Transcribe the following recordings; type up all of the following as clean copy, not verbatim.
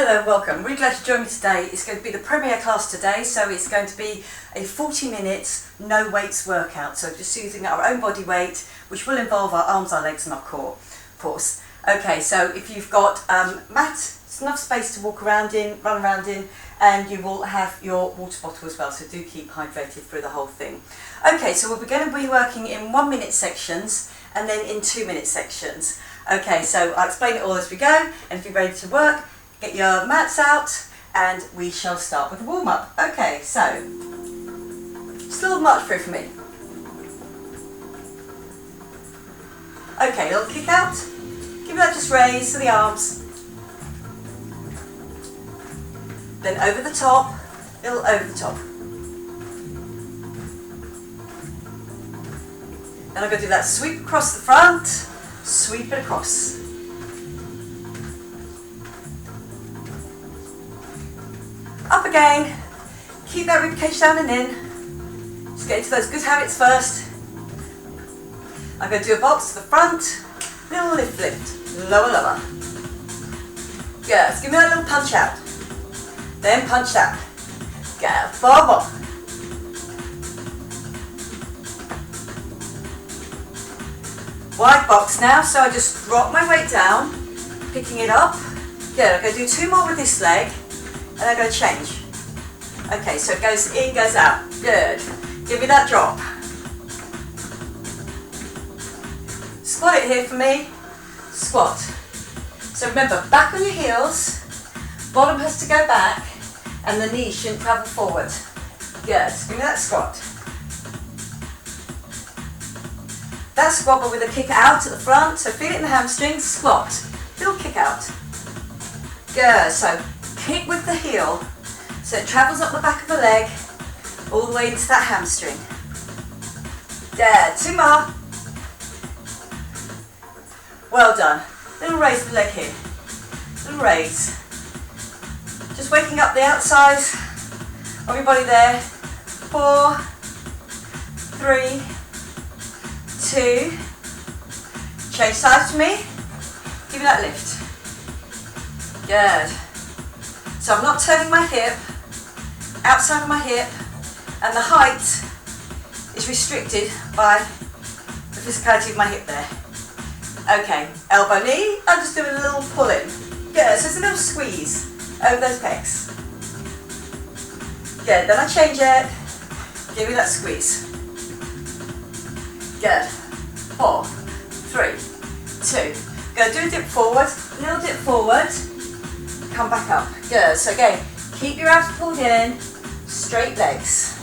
Hello, welcome. Really glad to join me today. It's going to be the premiere class today, so it's going to be a 40 minutes no weights workout. So just using our own body weight, which will involve our arms, our legs and our core, of course. Okay, so if you've got mat, it's enough space to walk around in, run around in, and you will have your water bottle as well, so do keep hydrated through the whole thing. Okay, so we're going to be working in 1 minute sections and then in 2 minute sections. Okay, so I'll explain it all as we go, and if you're ready to work, get your mats out and we shall start with the warm-up. Okay, so just a little march through for me. Okay, little kick out. Give that just raise to the arms. Then over the top, little over the top. Then I'm going to do that sweep across the front, sweep it across. Up again, keep that ribcage down and in. Just get into those good habits first. I'm going to do a box to the front, little lift, lift, lower, lower. Good, so give me that little punch out. Then punch down. Good, 4 more. Wide box now, so I just drop my weight down, picking it up. Good, I'm going to do 2 more with this leg. And I'm going to change. Okay, so it goes in, goes out. Good. Give me that drop. Squat it here for me. Squat. So remember, back on your heels, bottom has to go back, and the knees shouldn't travel forward. Good. Give me that squat. That squat, but with a kick out at the front. So feel it in the hamstrings. Squat. Little kick out. Good. So kick with the heel, so it travels up the back of the leg, all the way into that hamstring. There, 2 more. Well done. Little raise the leg here. Little raise. Just waking up the outside of your body there. 4, 3, 2. Change sides to me. Give me that lift. Good. So I'm not turning my hip, outside of my hip, and the height is restricted by the physicality of my hip there. Okay, elbow knee, I'm just doing a little pull in. Good, so it's a little squeeze over those pecs. Good, then I change it, give me that squeeze. Good, 4, 3, 2. Go do a dip forward, little dip forward. Come back up. Good. So again, keep your abs pulled in, straight legs.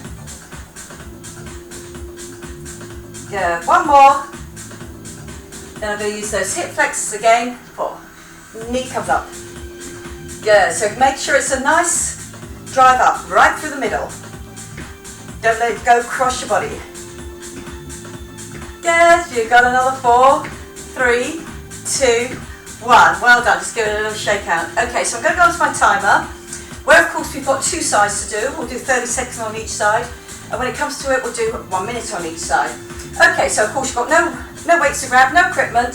Good. 1 more. Then I'm going to use those hip flexors again. 4. Knee comes up. Good. So make sure it's a nice drive up, right through the middle. Don't let it go across your body. Good. You've got another 4, 3, 2, 1. Well done, just give it a little shake out. Okay, so I'm going to go on to my timer, where of course we've got 2 sides to do. We'll do 30 seconds on each side, and when it comes to it, we'll do 1 minute on each side. Okay, so of course you've got no weights to grab, no equipment.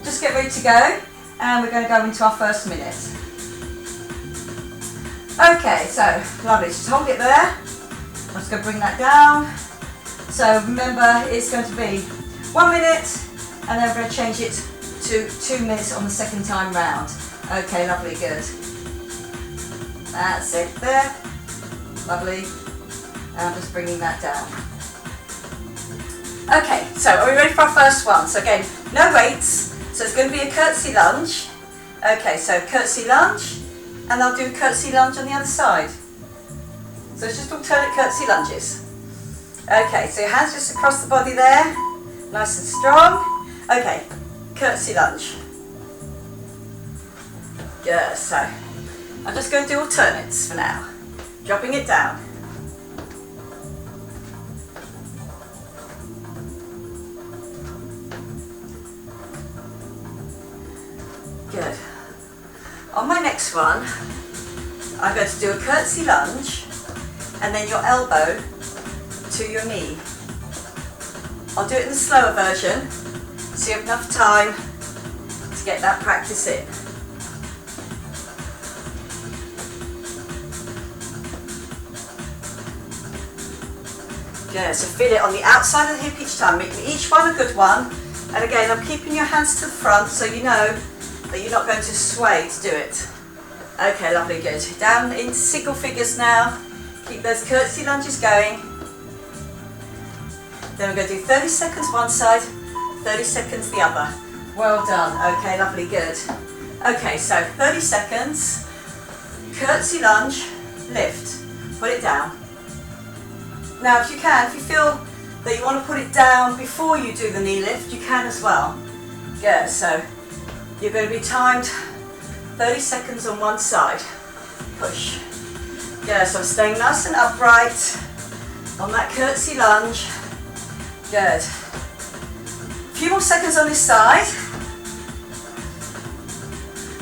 Just get ready to go, and we're going to go into our first minute. Okay, so lovely, just hold it there. I'm just going to bring that down. So remember, it's going to be 1 minute, and then we're going to change it to 2 minutes on the second time round. Okay, lovely, good. That's it there. Lovely. And I'm just bringing that down. Okay, so are we ready for our first one? So again, no weights. So it's going to be a curtsy lunge. Okay, so curtsy lunge, and I'll do a curtsy lunge on the other side. So it's just alternate curtsy lunges. Okay, so your hands just across the body there. Nice and strong. Okay. Curtsy lunge. Good, so I'm just going to do alternates for now. Dropping it down. Good. On my next one, I'm going to do a curtsy lunge and then your elbow to your knee. I'll do it in the slower version, so you have enough time to get that practice in. Good, so feel it on the outside of the hip each time, making each one a good one. And again, I'm keeping your hands to the front so you know that you're not going to sway to do it. Okay, lovely, good. Down into single figures now. Keep those curtsy lunges going. Then we're going to do 30 seconds one side, 30 seconds the other. Well done. Okay, lovely, good. Okay, so 30 seconds, curtsy lunge, lift, put it down. Now if you can, if you feel that you want to put it down before you do the knee lift, you can as well. Good, so you're going to be timed 30 seconds on one side. Push. Good, so I'm staying nice and upright on that curtsy lunge. Good. A few more seconds on this side.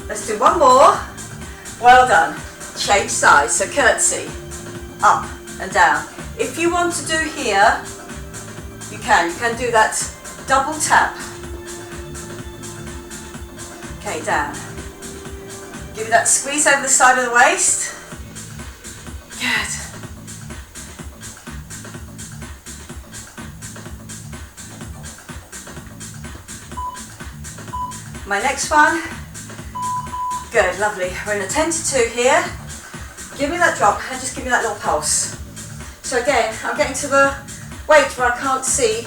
Let's do one more. Well done. Change sides, so curtsy, up and down. If you want to do here, you can do that double tap. Okay, down. Give it that squeeze over the side of the waist. Good. My next one. Good, lovely. We're in a 10 to 2 here. Give me that drop and just give me that little pulse. So again, I'm getting to the weight where I can't see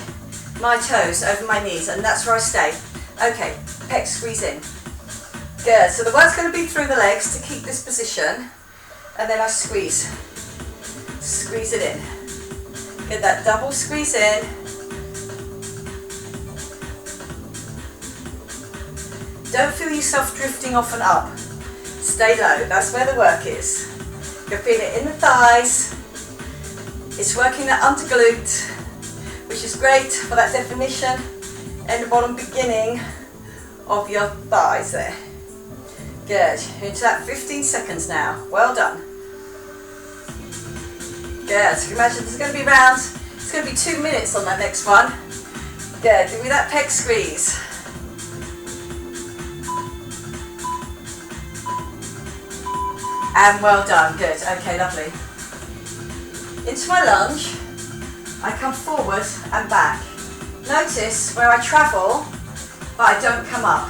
my toes over my knees, and that's where I stay. Okay, pec squeeze in. Good, so the work's going to be through the legs to keep this position, and then I squeeze. Squeeze it in. Get that double squeeze in. Don't feel yourself drifting off and up. Stay low, that's where the work is. You'll feel it in the thighs. It's working that under glute, which is great for that definition and the bottom beginning of your thighs there. Good, into that 15 seconds now. Well done. Good, so imagine there's going to be around, it's going to be 2 minutes on that next one. Good, give me that pec squeeze. And well done, good, okay, lovely. Into my lunge, I come forward and back. Notice where I travel, but I don't come up.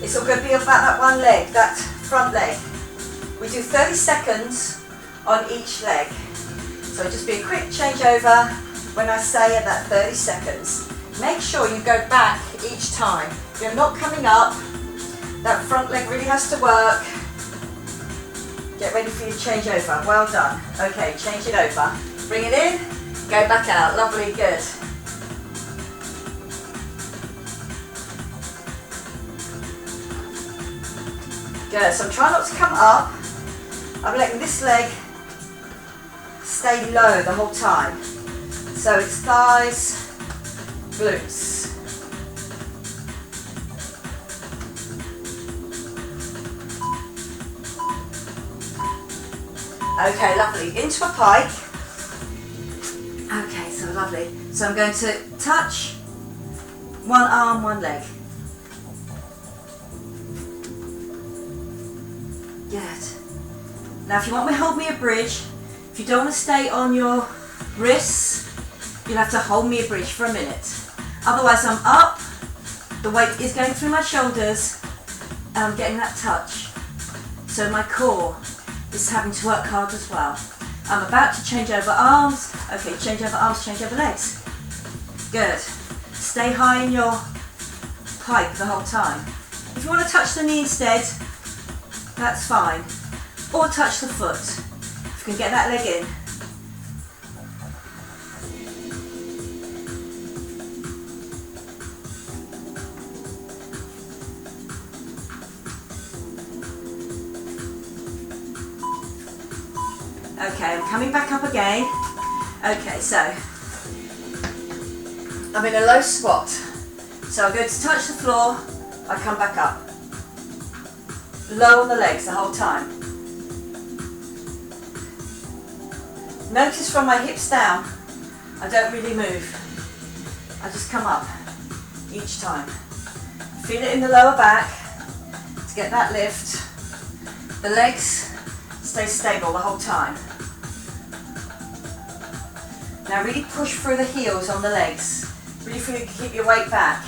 It's all going to be about that one leg, that front leg. We do 30 seconds on each leg. So just be a quick changeover when I say at that 30 seconds. Make sure you go back each time. You're not coming up. That front leg really has to work. Get ready for your change over. Well done. Okay, change it over. Bring it in, go back out. Lovely, good. Good, so I'm trying not to come up. I'm letting this leg stay low the whole time. So it's thighs, glutes. Okay, lovely. Into a pike. Okay, so lovely. So I'm going to touch one arm, one leg. Good. Now if you want me to hold me a bridge, if you don't want to stay on your wrists, you'll have to hold me a bridge for a minute. Otherwise I'm up, the weight is going through my shoulders, and I'm getting that touch. So my core is having to work hard as well. I'm about to change over arms. Okay, change over arms, change over legs. Good. Stay high in your pike the whole time. If you want to touch the knee instead, that's fine. Or touch the foot. If you can get that leg in. Okay, I'm coming back up again. Okay, so I'm in a low squat. So I'm going to touch the floor, I come back up. Low on the legs the whole time. Notice from my hips down, I don't really move. I just come up each time. Feel it in the lower back to get that lift. The legs stay stable the whole time. Now really push through the heels on the legs. Really feel you can keep your weight back.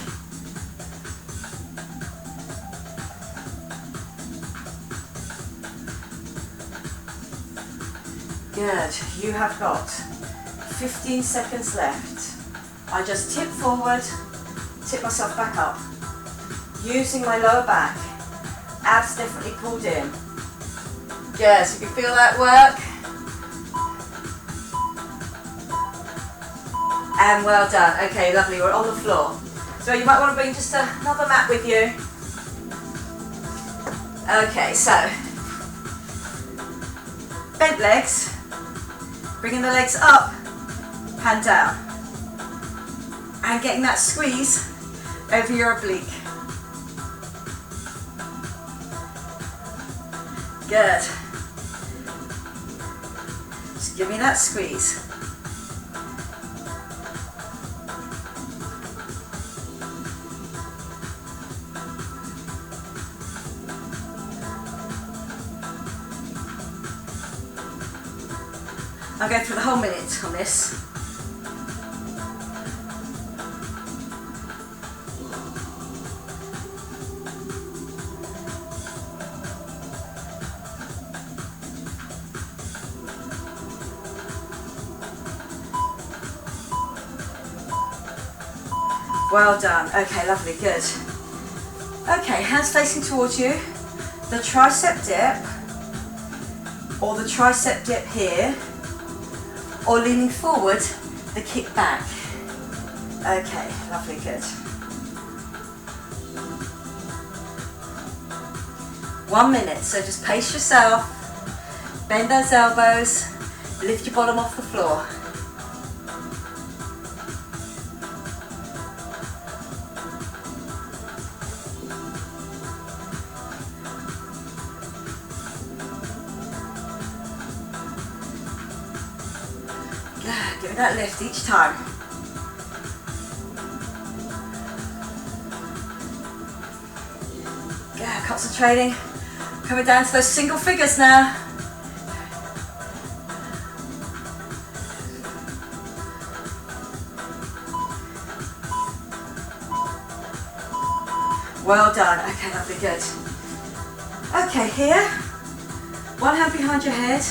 Good. You have got 15 seconds left. I just tip forward, tip myself back up. Using my lower back. Abs definitely pulled in. Good. So you can feel that work. And well done. Okay, lovely. We're on the floor. So you might want to bring just another mat with you. Okay, so bent legs. Bringing the legs up and down. And getting that squeeze over your oblique. Good. Just give me that squeeze. I'll go through the whole minute on this. Well done. Okay, lovely, good. Okay, hands facing towards you. The tricep dip, or the tricep dip here, or leaning forward, the kick back. Okay, lovely, good. 1 minute, so just pace yourself, bend those elbows, lift your bottom off the floor. Give me that lift each time. Yeah, concentrating. Coming down to those single figures now. Well done. Okay, that'll be good. Okay, here. One hand behind your head.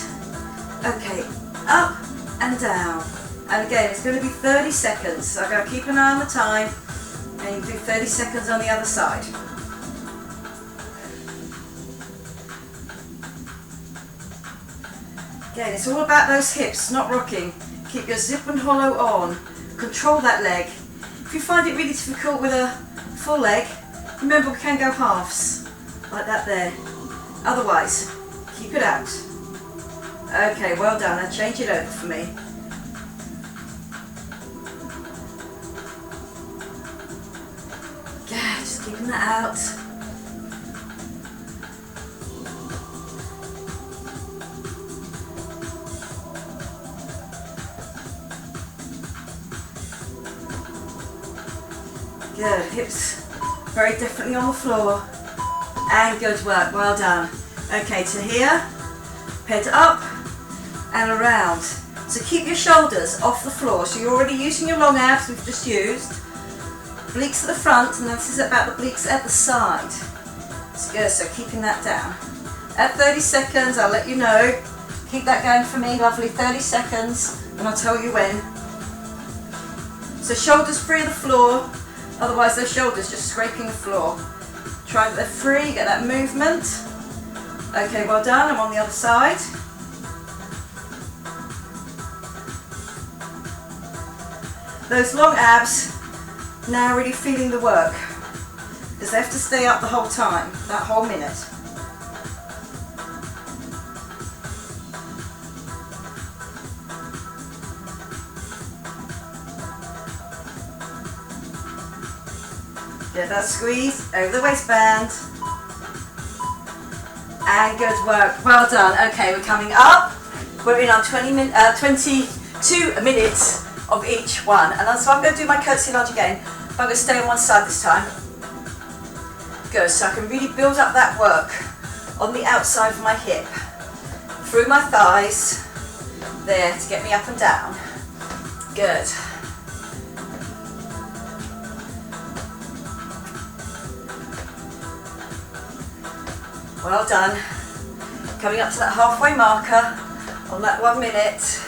Okay, up and down. And again, it's going to be 30 seconds. So I'm going to keep an eye on the time, and you do 30 seconds on the other side. Again, it's all about those hips, not rocking. Keep your zip and hollow on. Control that leg. If you find it really difficult with a full leg, remember we can go halves, like that there. Otherwise, keep it out. Okay, well done. Now change it over for me. Yeah, just keeping that out. Good, hips very definitely on the floor. And good work, well done. Okay, to here, head up and around. So keep your shoulders off the floor. So you're already using your long abs we've just used. Obliques at the front, and this is about the obliques at the side. It's good, so keeping that down. At 30 seconds, I'll let you know. Keep that going for me, lovely, 30 seconds, and I'll tell you when. So shoulders free of the floor, otherwise those shoulders just scraping the floor. Try that they're free, get that movement. Okay, well done, I'm on the other side. Those long abs, now really feeling the work, because they have to stay up the whole time, that whole minute. Get that squeeze over the waistband. And good work, well done. Okay, we're coming up. We're in our 22 minutes of each one. And so I'm going to do my curtsy lunge again, but I'm going to stay on one side this time. Good, so I can really build up that work on the outside of my hip, through my thighs, there to get me up and down. Good. Well done. Coming up to that halfway marker on that 1 minute.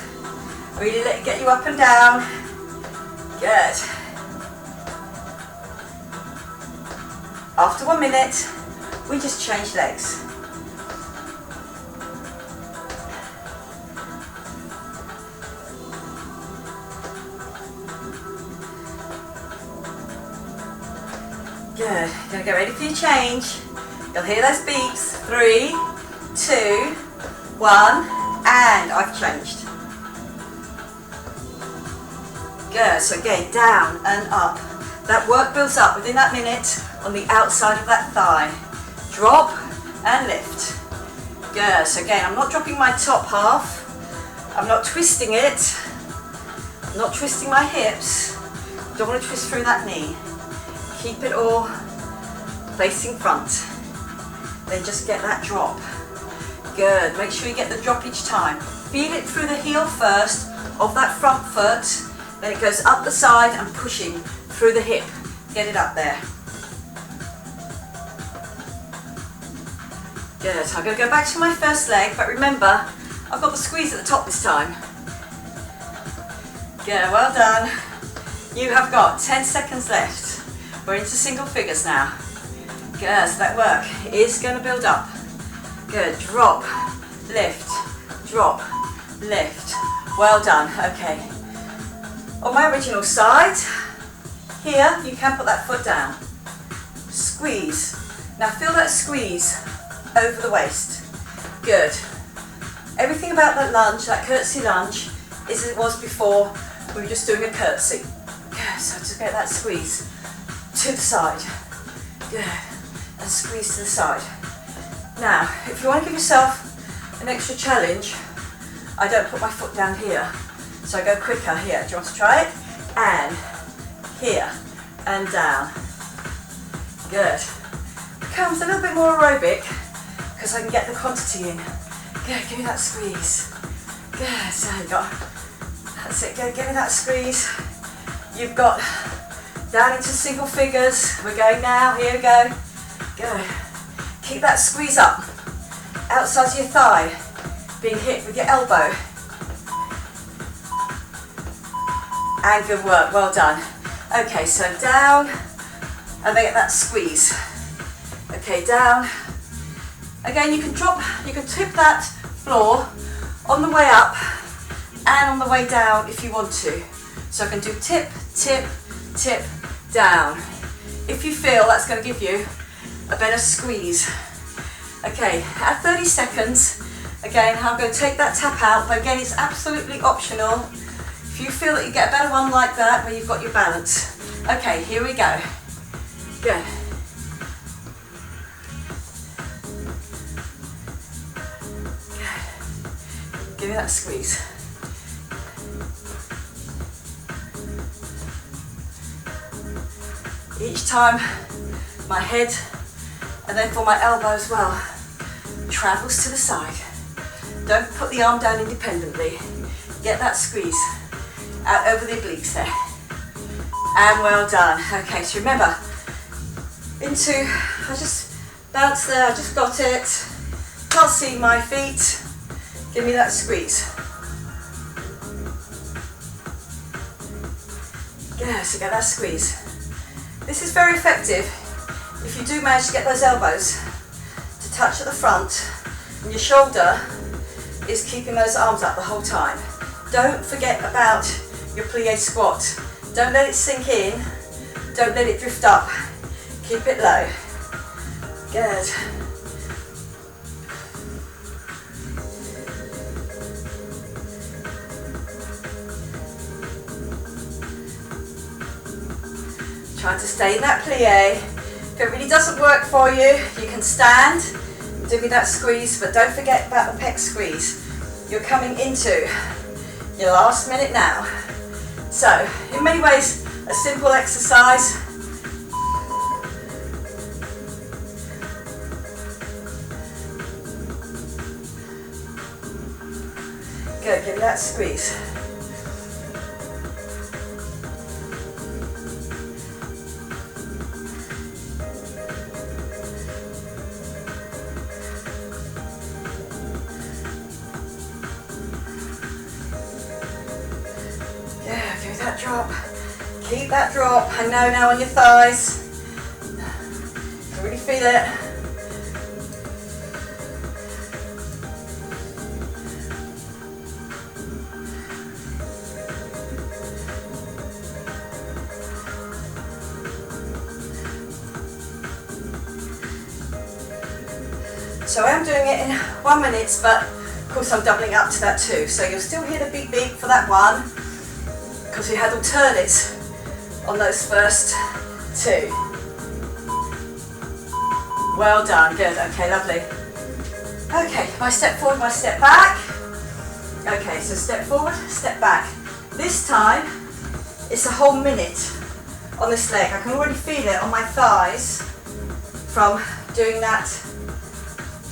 Really let it get you up and down. Good. After 1 minute, we just change legs. Good. Gonna get ready for your change. You'll hear those beeps. 3, 2, 1, and I've changed. Good. So again, down and up. That work builds up within that minute on the outside of that thigh. Drop and lift. Good. So again, I'm not dropping my top half. I'm not twisting it. I'm not twisting my hips. Don't want to twist through that knee. Keep it all facing front. Then just get that drop. Good. Make sure you get the drop each time. Feel it through the heel first of that front foot. Then it goes up the side and pushing through the hip. Get it up there. Good. I'm going to go back to my first leg, but remember, I've got the squeeze at the top this time. Good. Well done. You have got 10 seconds left. We're into single figures now. Good, so that work is going to build up. Good, drop, lift, drop, lift. Well done, okay. On my original side, here you can put that foot down. Squeeze. Now feel that squeeze over the waist. Good. Everything about that lunge, that curtsy lunge, is as it was before. We were just doing a curtsy. Good, so just get that squeeze to the side. Good. And squeeze to the side. Now, if you want to give yourself an extra challenge, I don't put my foot down here. So I go quicker here. Do you want to try it? And here and down. Good. Becomes a little bit more aerobic because I can get the quantity in. Good, give me that squeeze. Good, so you got, that's it, good, give me that squeeze. You've got down into single figures. We're going now, here we go. Go. Keep that squeeze up. Outside of your thigh, being hit with your elbow. And good work, well done. Okay, so down, and then get that squeeze. Okay, down. Again, you can drop, you can tip that floor on the way up and on the way down if you want to. So I can do tip, tip, tip, down. If you feel that's going to give you a better squeeze. Okay, at 30 seconds, again, I'm going to take that tap out, but again, it's absolutely optional. If you feel that you get a better one like that, where you've got your balance. Okay, here we go. Good. Good. Give me that squeeze. Each time, my head, and then for my elbow as well, travels to the side. Don't put the arm down independently. Get that squeeze out over the obliques there. And well done. Okay, so remember, I just bounced there, I just got it. Can't see my feet. Give me that squeeze. Yeah, so get that squeeze. This is very effective if you do manage to get those elbows to touch at the front and your shoulder is keeping those arms up the whole time. Don't forget about your plie squat. Don't let it sink in. Don't let it drift up. Keep it low. Good. Try to stay in that plie. If it really doesn't work for you, you can stand, do me that squeeze, but don't forget about the pec squeeze. You're coming into your last minute now. So, in many ways, a simple exercise. Good, give me that squeeze. Keep that drop. Hang now on your thighs. You can really feel it. So I am doing it in 1 minute, but of course I'm doubling up to that too. So you'll still hear the beep beep for that one, because we had alternates on those first two. Well done, good, okay, lovely. Okay, my step forward, my step back. Okay, so step forward, step back. This time, it's a whole minute on this leg. I can already feel it on my thighs from doing that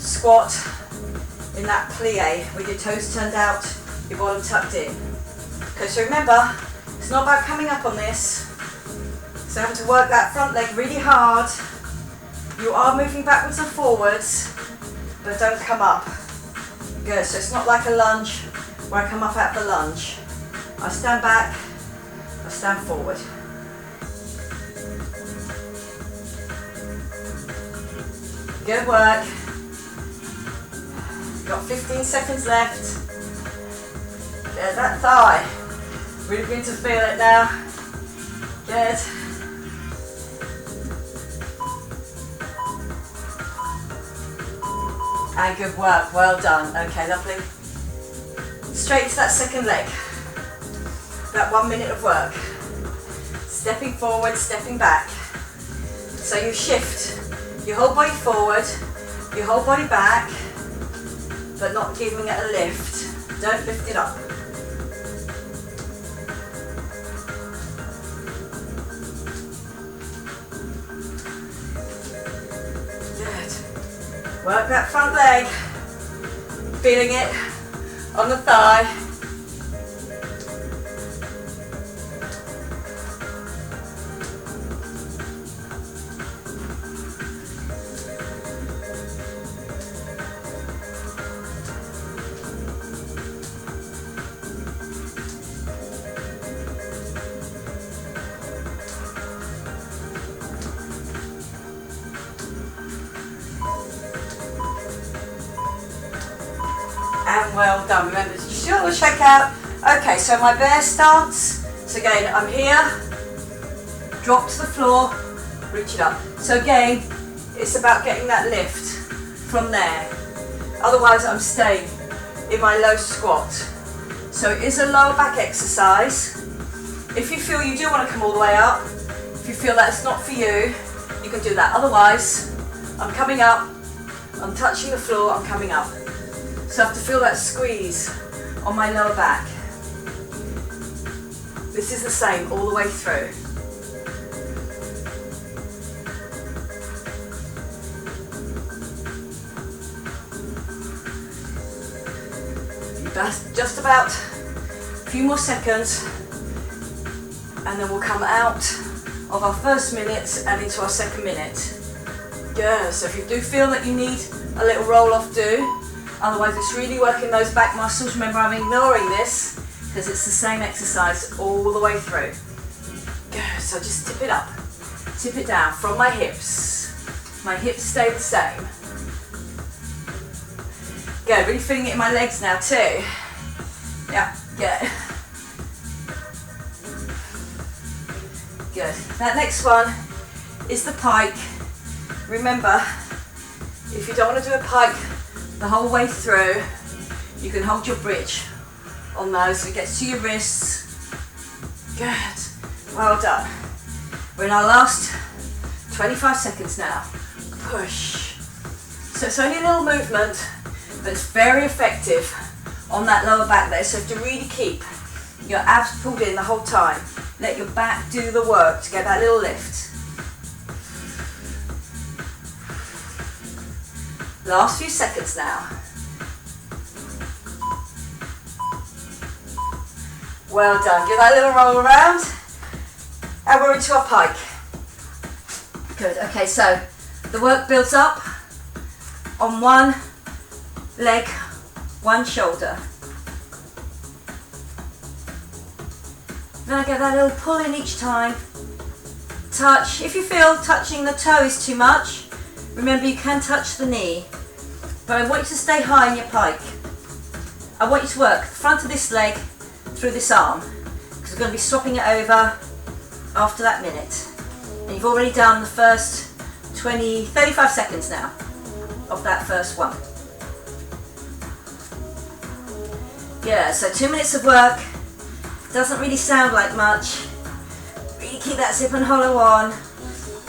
squat in that plie with your toes turned out, your bottom tucked in. Okay, so remember, it's not about coming up on this. So having to work that front leg really hard. You are moving backwards and forwards, but don't come up. Good, so it's not like a lunge where I come up out of the lunge. I stand back, I stand forward. Good work. Got 15 seconds left. Good, that thigh. Really begin to feel it now. Good. And good work, well done. Okay, lovely. Straight to that second leg. That 1 minute of work. Stepping forward, stepping back. So you shift your whole body forward, your whole body back, but not giving it a lift. Don't lift it up. Good. Work that front leg. Feeling it on the thigh. And well done. Remember to just do a little check out. Okay, so my bear stance. So again, I'm here, drop to the floor, reach it up. So again, it's about getting that lift from there. Otherwise, I'm staying in my low squat. So it is a lower back exercise. If you feel you do want to come all the way up, if you feel that's not for you, you can do that. Otherwise, I'm coming up, I'm touching the floor, I'm coming up. So I have to feel that squeeze on my lower back. This is the same all the way through. That's just about a few more seconds, and then we'll come out of our first minute and into our second minute. Good, so if you do feel that you need a little roll off, do. Otherwise it's really working those back muscles. Remember, I'm ignoring this because it's the same exercise all the way through. Good, so just tip it up, tip it down from my hips. My hips stay the same. Good, really feeling it in my legs now too. Yeah, good. Good. That next one is the pike. Remember, if you don't want to do a pike the whole way through, you can hold your bridge on those so it gets to your wrists. Good. Well done. We're in our last 25 seconds now. Push. So it's only a little movement, but it's very effective on that lower back there. So you have to really keep your abs pulled in the whole time. Let your back do the work to get that little lift. Last few seconds now. Well done. Give that little roll around. And we're into our pike. Good. Okay, so the work builds up on one leg, one shoulder. Then I get that little pull in each time. Touch. If you feel touching the toe is too much, remember you can touch the knee. But I want you to stay high in your pike. I want you to work the front of this leg through this arm, because we're going to be swapping it over after that minute. And you've already done the first 35 seconds now of that first one. Yeah, so 2 minutes of work. Doesn't really sound like much. Really keep that zip and hollow on,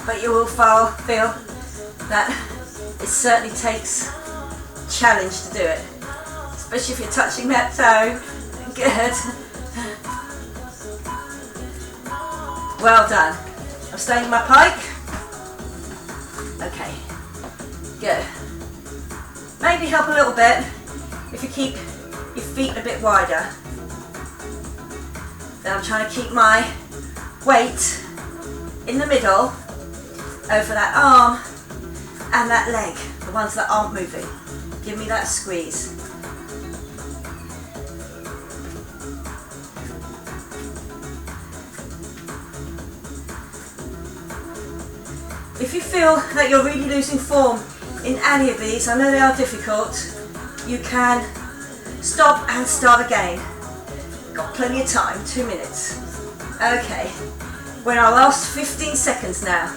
but you will feel that it certainly takes challenge to do it, especially if you're touching that toe. Good. Well done. I'm staying in my pike. Okay. Good. Maybe help a little bit if you keep your feet a bit wider. Then I'm trying to keep my weight in the middle over that arm and that leg, the ones that aren't moving. Give me that squeeze. If you feel that you're really losing form in any of these, I know they are difficult, you can stop and start again. Got plenty of time, 2 minutes. Okay, we're in our last 15 seconds now.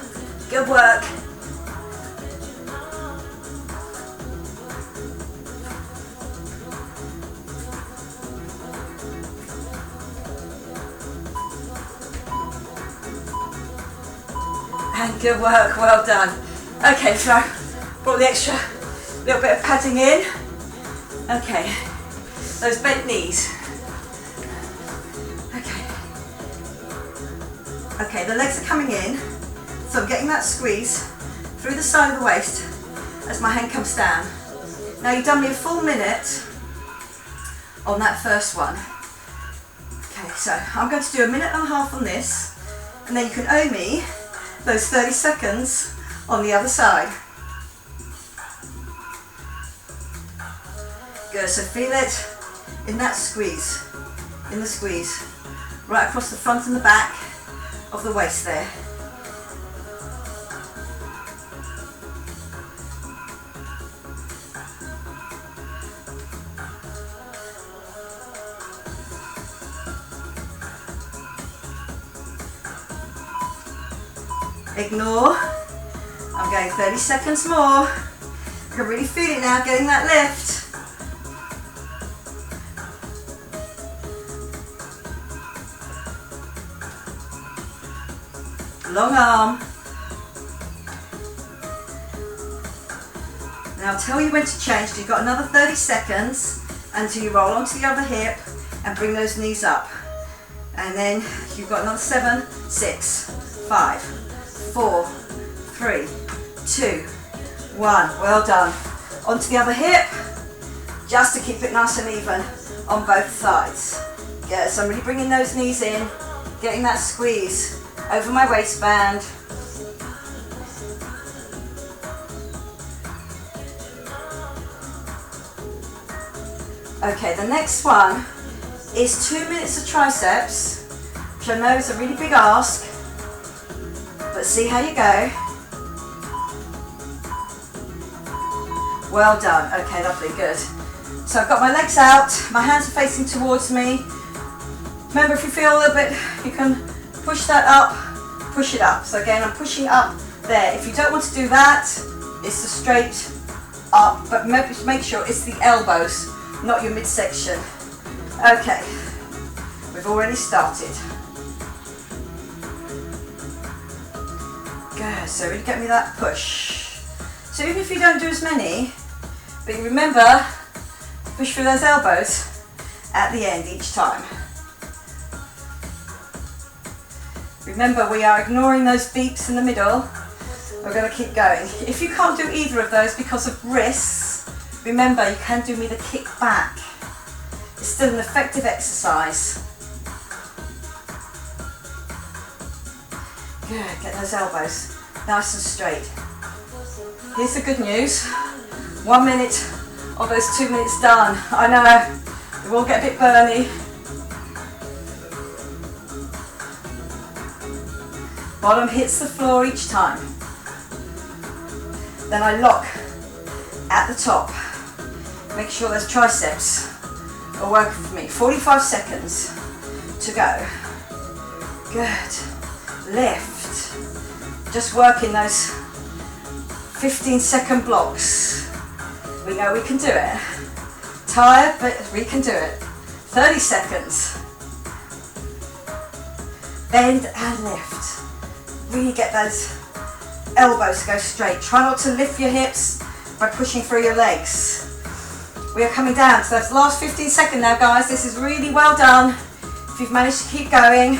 Good work. And good work, well done. Okay, so I brought the extra little bit of padding in. Okay, those bent knees. Okay, the legs are coming in, so I'm getting that squeeze through the side of the waist as my hand comes down. Now you've done me a full minute on that first one. Okay, so I'm going to do a minute and a half on this, and then you can owe me those 30 seconds on the other side. Good, so feel it in that squeeze, in the squeeze, right across the front and the back of the waist there. Ignore. I'm going 30 seconds more. I can really feel it now, getting that lift. Long arm. Now I'll tell you when to change. You've got another 30 seconds until you roll onto the other hip and bring those knees up. And then you've got another 7, 6, 5, 4, 3, 2, 1. Well done. Onto the other hip, just to keep it nice and even on both sides. Yeah, so I'm really bringing those knees in, getting that squeeze over my waistband. Okay, the next one is 2 minutes of triceps, which I know is a really big ask, but see how you go. Well done. Okay, lovely, good. So I've got my legs out, my hands are facing towards me. Remember, if you feel a little bit, you can push that up, push it up. So again, I'm pushing up there. If you don't want to do that, it's the straight up, but make sure it's the elbows, not your midsection. Okay, we've already started. Good, so really get me that push. So even if you don't do as many, but you remember, push through those elbows at the end each time. Remember, we are ignoring those beeps in the middle. We're going to keep going. If you can't do either of those because of wrists, remember you can do me the kick back. It's still an effective exercise. Good, get those elbows nice and straight. Here's the good news. 1 minute of those 2 minutes done. I know, it will get a bit burny. Bottom hits the floor each time. Then I lock at the top. Make sure those triceps are working for me. 45 seconds to go. Good. Lift. Just working those 15-second blocks. We know we can do it. Tired, but we can do it. 30 seconds. Bend and lift. Really get those elbows to go straight. Try not to lift your hips by pushing through your legs. We are coming down to those last 15 seconds now, guys. This is really well done. If you've managed to keep going.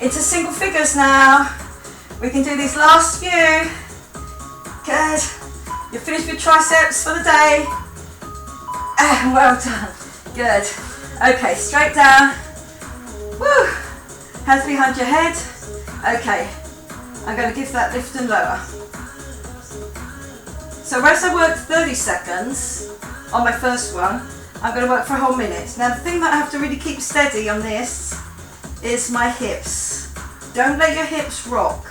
Into single figures now. We can do these last few. Good. You're finished with triceps for the day. And well done. Good. Okay, straight down. Woo. Hands behind your head. Okay. I'm going to give that lift and lower. So as I worked 30 seconds on my first one, I'm going to work for a whole minute. Now the thing that I have to really keep steady on this is my hips. Don't let your hips rock.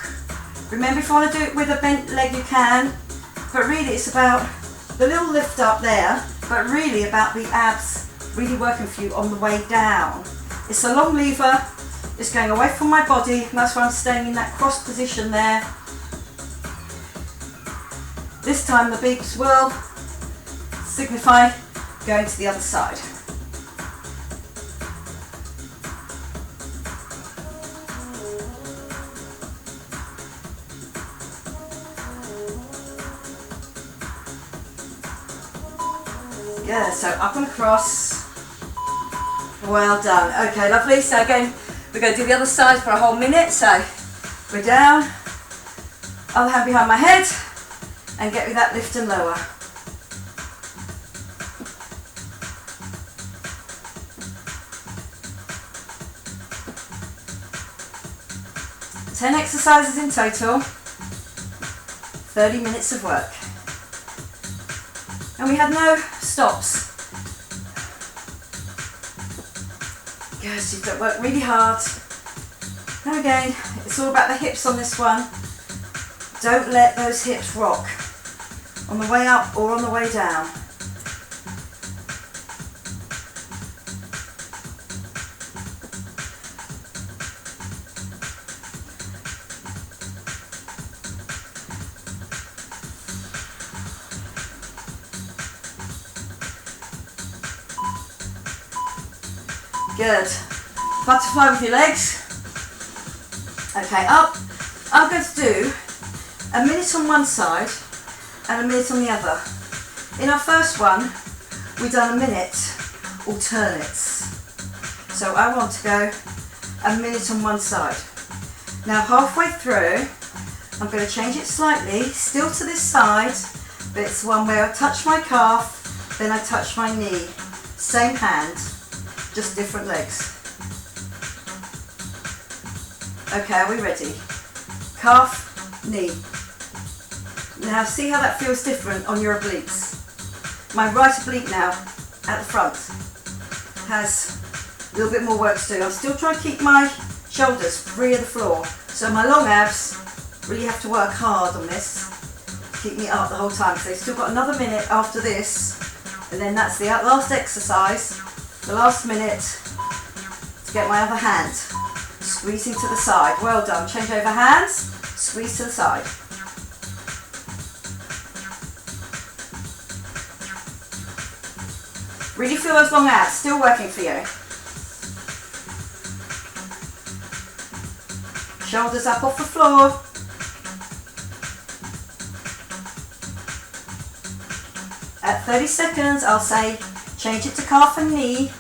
Remember, if you want to do it with a bent leg you can, but really it's about the little lift up there, but really about the abs really working for you on the way down. It's a long lever, it's going away from my body, and that's why I'm staying in that cross position there. This time the beeps will signify going to the other side. Yeah, so up and across. Well done. Okay, lovely. So again, we're going to do the other side for a whole minute. So we're down, other hand behind my head, and get me that lift and lower. Ten exercises in total, 30 minutes of work. And we had no stops. Yes, you've got to work really hard. And again, it's all about the hips on this one. Don't let those hips rock on the way up or on the way down. Good. Butterfly with your legs. Okay, up. I'm going to do a minute on one side and a minute on the other. In our first one, we've done a minute alternates. So I want to go a minute on one side. Now halfway through, I'm going to change it slightly, still to this side, but it's one where I touch my calf, then I touch my knee. Same hand, just different legs. Okay, are we ready? Calf, knee. Now see how that feels different on your obliques. My right oblique now, at the front, has a little bit more work to do. I'm still trying to keep my shoulders free of the floor. So my long abs really have to work hard on this to keep me up the whole time. So they've still got another minute after this, and then that's the last exercise, the last minute to get my other hand squeezing to the side. Well done. Change over hands, squeeze to the side. Really feel those long abs still working for you. Shoulders up off the floor. At 30 seconds, I'll say change it to calf and knee,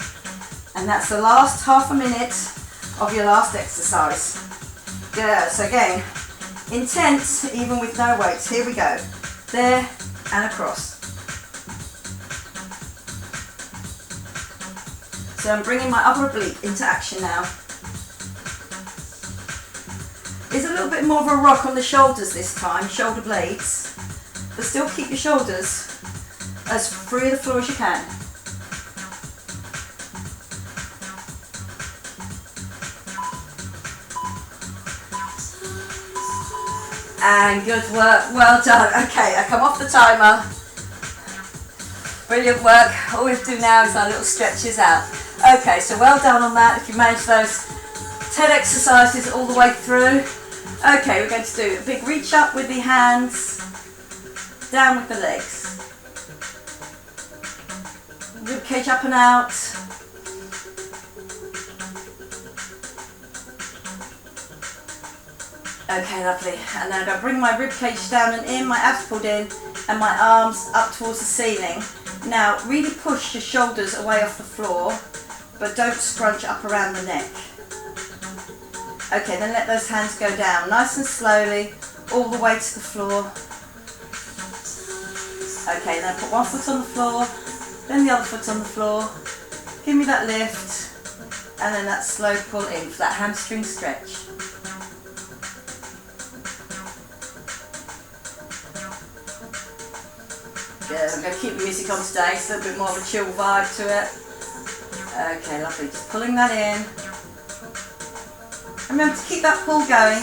and that's the last half a minute of your last exercise. Good. So again, intense even with no weights. Here we go. There and across. So I'm bringing my upper oblique into action now. There's a little bit more of a rock on the shoulders this time, shoulder blades, but still keep your shoulders as free of the floor as you can. And good work, well done. Okay, I come off the timer. Brilliant work. All we have to do now is our little stretches out. Okay, so well done on that if you managed those 10 exercises all the way through. Okay, we're going to do a big reach up with the hands, down with the legs. Rib cage up and out. Okay, lovely. And then I'm going to bring my rib cage down and in, my abs pulled in, and my arms up towards the ceiling. Now, really push your shoulders away off the floor, but don't scrunch up around the neck. Okay, then let those hands go down, nice and slowly, all the way to the floor. Okay, then put one foot on the floor, then the other foot on the floor. Give me that lift, and then that slow pull in for that hamstring stretch. Good, I'm going to keep the music on today, it's a little bit more of a chill vibe to it. Okay, lovely, just pulling that in. Remember to keep that pull going.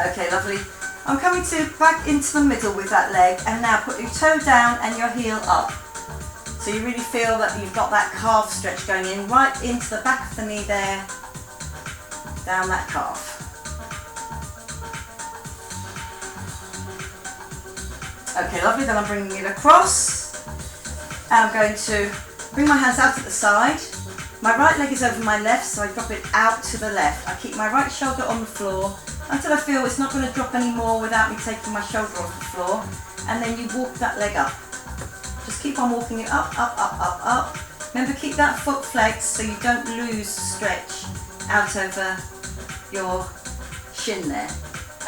Okay, lovely. I'm coming back into the middle with that leg, and now put your toe down and your heel up. So you really feel that you've got that calf stretch going in, right into the back of the knee there, down that calf. Okay, lovely, then I'm bringing it across. And I'm going to bring my hands out at the side. My right leg is over my left, so I drop it out to the left. I keep my right shoulder on the floor until I feel it's not going to drop anymore without me taking my shoulder off the floor. And then you walk that leg up. Just keep on walking it up, up, up, up, up. Remember, keep that foot flexed so you don't lose stretch out over your shin there.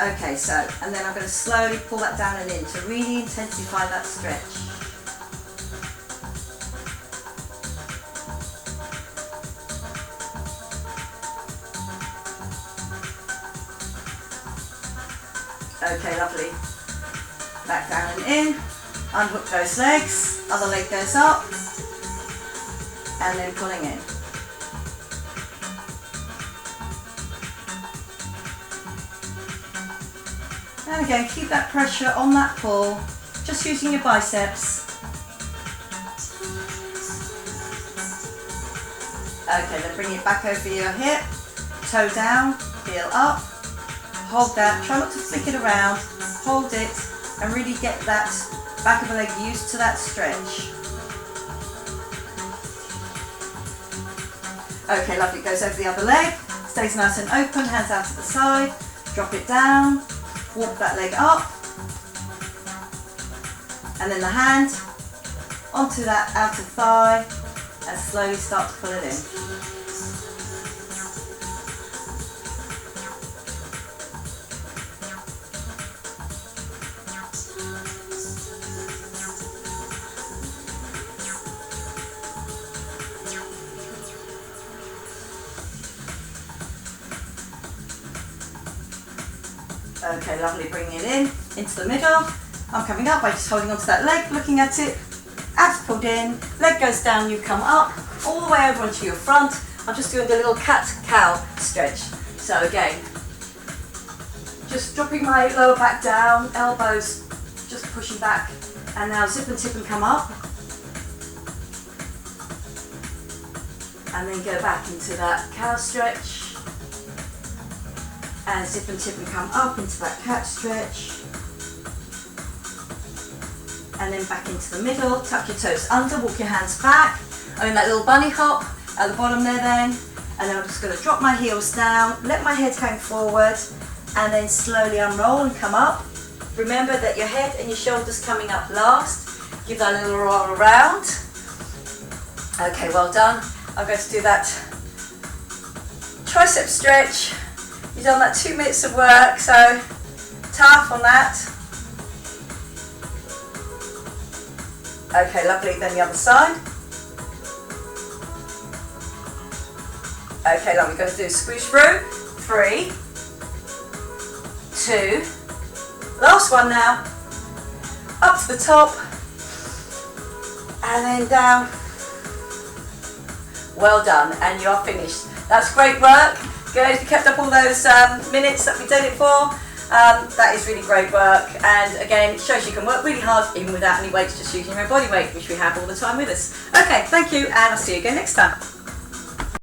Okay, so, and then I'm going to slowly pull that down and in to really intensify that stretch. Okay, lovely. Back down and in. Unhook those legs. Other leg goes up. And then pulling in. And again, keep that pressure on that pull. Just using your biceps. Okay, then bring it back over your hip. Toe down, heel up. Hold that, try not to flick it around, hold it, and really get that back of the leg used to that stretch. Okay, lovely, it goes over the other leg, stays nice and open, hands out to the side, drop it down, walk that leg up, and then the hand onto that outer thigh, and slowly start to pull it in. Okay, lovely, bringing it in, into the middle. I'm coming up by just holding onto that leg, looking at it, abs pulled in, leg goes down, you come up, all the way over onto your front. I'm just doing the little cat-cow stretch. So again, just dropping my lower back down, elbows just pushing back, and now zip and tip and come up. And then go back into that cow stretch. And zip and tip and come up into that cat stretch. And then back into the middle, tuck your toes under, walk your hands back. I'm in that little bunny hop at the bottom there then. And then I'm just going to drop my heels down, let my head hang forward, and then slowly unroll and come up. Remember that your head and your shoulders coming up last. Give that a little roll around. Okay, well done. I'm going to do that tricep stretch. You've done that 2 minutes of work, so tough on that. Okay, lovely, then the other side. Okay, lovely, we're going to do swoosh through. 3, 2, last one now. Up to the top, and then down. Well done, and you are finished. That's great work. Good, if you kept up all those minutes that we did it for. That is really great work, and again, it shows you can work really hard even without any weights, just using your own body weight, which we have all the time with us. Okay, thank you, and I'll see you again next time.